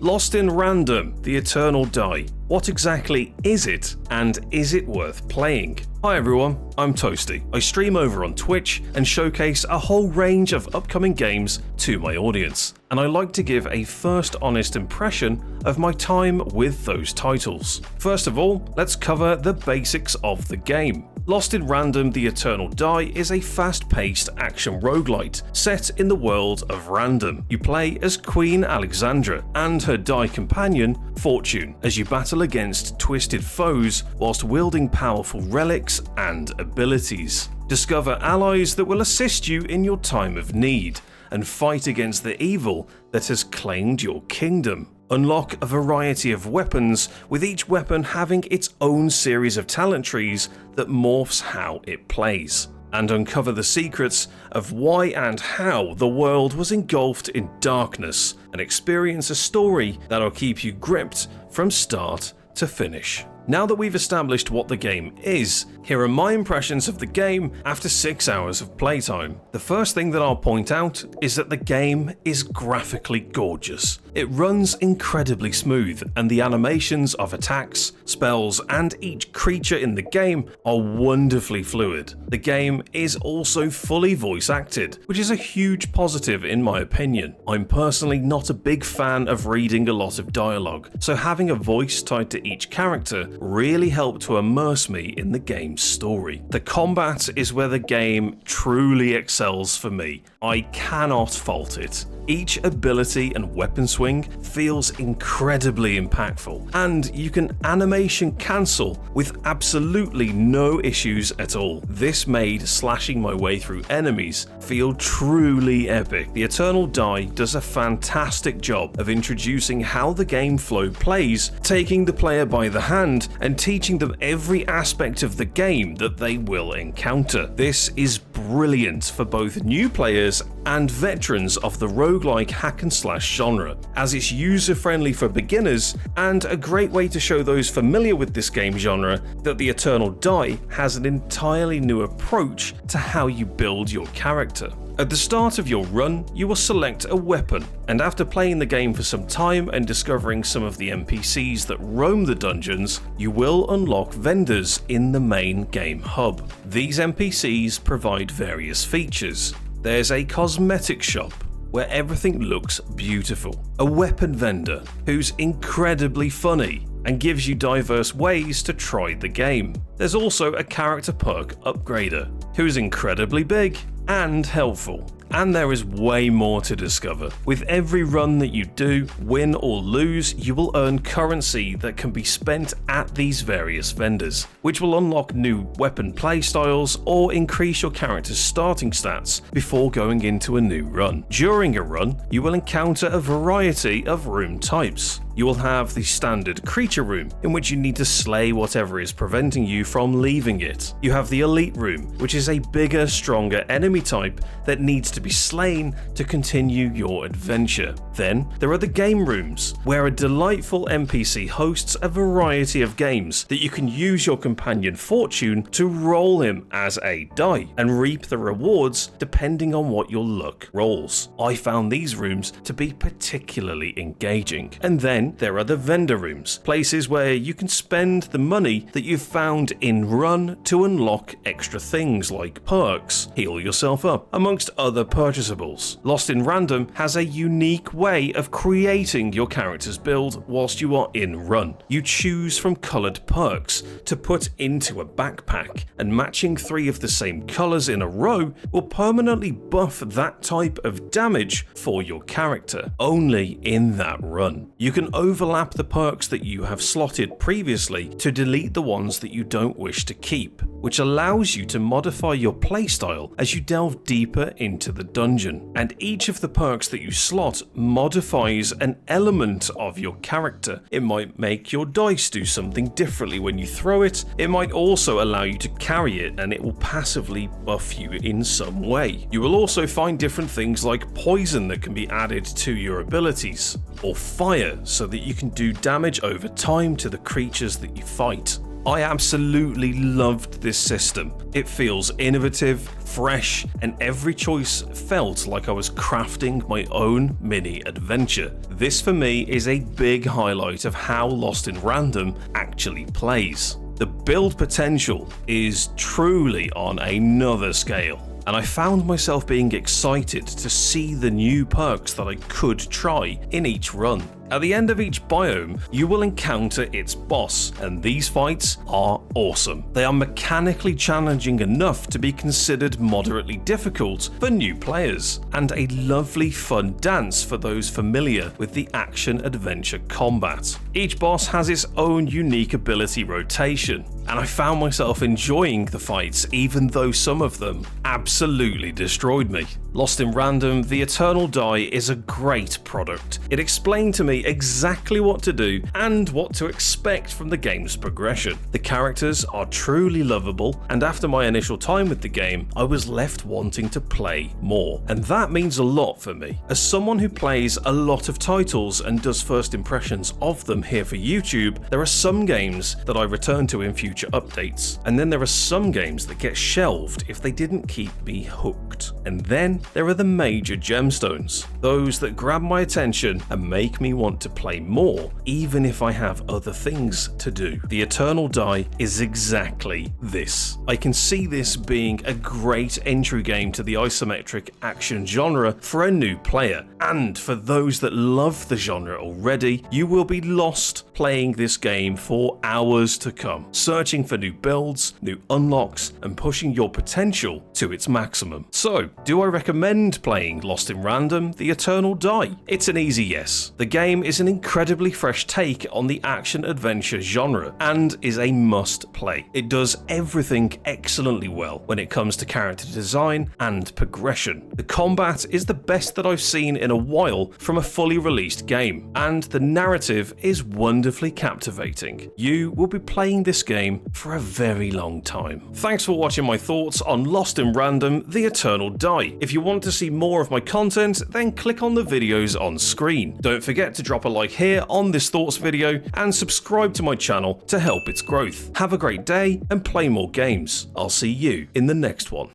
Lost in Random, the Eternal Die. What exactly is it, and is it worth playing? Hi everyone, I'm Toasty. I stream over on Twitch and showcase a whole range of upcoming games to my audience, and I like to give a first honest impression of my time with those titles. First of all, let's cover the basics of the game. Lost in Random, the Eternal Die is a fast-paced action roguelite set in the world of Random. You play as Queen Alexandra and her die companion, Fortune, as you battle against twisted foes whilst wielding powerful relics and abilities. Discover allies that will assist you in your time of need, and fight against the evil that has claimed your kingdom. Unlock a variety of weapons, with each weapon having its own series of talent trees that morphs how it plays. And uncover the secrets of why and how the world was engulfed in darkness, and experience a story that'll keep you gripped from start to finish. Now that we've established what the game is, here are my impressions of the game after 6 hours of playtime. The first thing that I'll point out is that the game is graphically gorgeous. It runs incredibly smooth, and the animations of attacks, spells, and each creature in the game are wonderfully fluid. The game is also fully voice acted, which is a huge positive in my opinion. I'm personally not a big fan of reading a lot of dialogue, so having a voice tied to each character really helped to immerse me in the game's story. The combat is where the game truly excels for me. I cannot fault it. Each ability and weapon swing feels incredibly impactful, and you can animation cancel with absolutely no issues at all. This made slashing my way through enemies feel truly epic. The Eternal Die does a fantastic job of introducing how the game flow plays, taking the player by the hand and teaching them every aspect of the game that they will encounter. This is brilliant for both new players and veterans of the roguelike hack and slash genre, as it's user-friendly for beginners and a great way to show those familiar with this game genre that the Eternal Die has an entirely new approach to how you build your character. At the start of your run, you will select a weapon, and after playing the game for some time and discovering some of the NPCs that roam the dungeons, you will unlock vendors in the main game hub. These NPCs provide various features. There's a cosmetic shop, where everything looks beautiful. A weapon vendor, who's incredibly funny and gives you diverse ways to try the game. There's also a character perk upgrader, who's incredibly big and helpful. And there is way more to discover. With every run that you do, win or lose, you will earn currency that can be spent at these various vendors, which will unlock new weapon playstyles or increase your character's starting stats before going into a new run. During a run, you will encounter a variety of room types. You will have the standard creature room, in which you need to slay whatever is preventing you from leaving it. You have the elite room, which is a bigger, stronger enemy type that needs to be slain to continue your adventure. Then there are the game rooms, where a delightful NPC hosts a variety of games that you can use your companion Fortune to roll him as a die and reap the rewards depending on what your luck rolls. I found these rooms to be particularly engaging. And then there are the vendor rooms, places where you can spend the money that you've found in run to unlock extra things like perks, heal yourself up, amongst other purchasables. Lost in Random has a unique way of creating your character's build whilst you are in run. You choose from coloured perks to put into a backpack, and matching 3 of the same colours in a row will permanently buff that type of damage for your character, only in that run. You can overlap the perks that you have slotted previously to delete the ones that you don't wish to keep, which allows you to modify your playstyle as you delve deeper into the dungeon. And each of the perks that you slot modifies an element of your character. It might make your dice do something differently when you throw it. It might also allow you to carry it, and it will passively buff you in some way. You will also find different things like poison that can be added to your abilities, or fire so that you can do damage over time to the creatures that you fight. I absolutely loved this system. It feels innovative, fresh, and every choice felt like I was crafting my own mini adventure. This for me is a big highlight of how Lost in Random actually plays. The build potential is truly on another scale, and I found myself being excited to see the new perks that I could try in each run. At the end of each biome, you will encounter its boss, and these fights are awesome. They are mechanically challenging enough to be considered moderately difficult for new players, and a lovely fun dance for those familiar with the action-adventure combat. Each boss has its own unique ability rotation, and I found myself enjoying the fights even though some of them absolutely destroyed me. Lost in Random: The Eternal Die is a great product. It explained to me exactly what to do and what to expect from the game's progression. The characters are truly lovable, and after my initial time with the game, I was left wanting to play more. And that means a lot for me. As someone who plays a lot of titles and does first impressions of them here for YouTube, there are some games that I return to in future updates, and then there are some games that get shelved if they didn't keep me hooked. And then there are the major gemstones, those that grab my attention and make me want to play more, even if I have other things to do. The Eternal Die is exactly this. I can see this being a great entry game to the isometric action genre for a new player, and for those that love the genre already, you will be lost playing this game for hours to come, searching for new builds, new unlocks, and pushing your potential to its maximum. So, do I recommend playing Lost in Random: The Eternal Die? It's an easy yes. The game is an incredibly fresh take on the action-adventure genre and is a must-play. It does everything excellently well when it comes to character design and progression. The combat is the best that I've seen in a while from a fully released game, and the narrative is wonderfully captivating. You will be playing this game for a very long time. Thanks for watching my thoughts on Lost in Random: The Eternal Die. If you want to see more of my content, then click on the videos on screen. Don't forget to drop a like here on this thoughts video and subscribe to my channel to help its growth. Have a great day and play more games. I'll see you in the next one.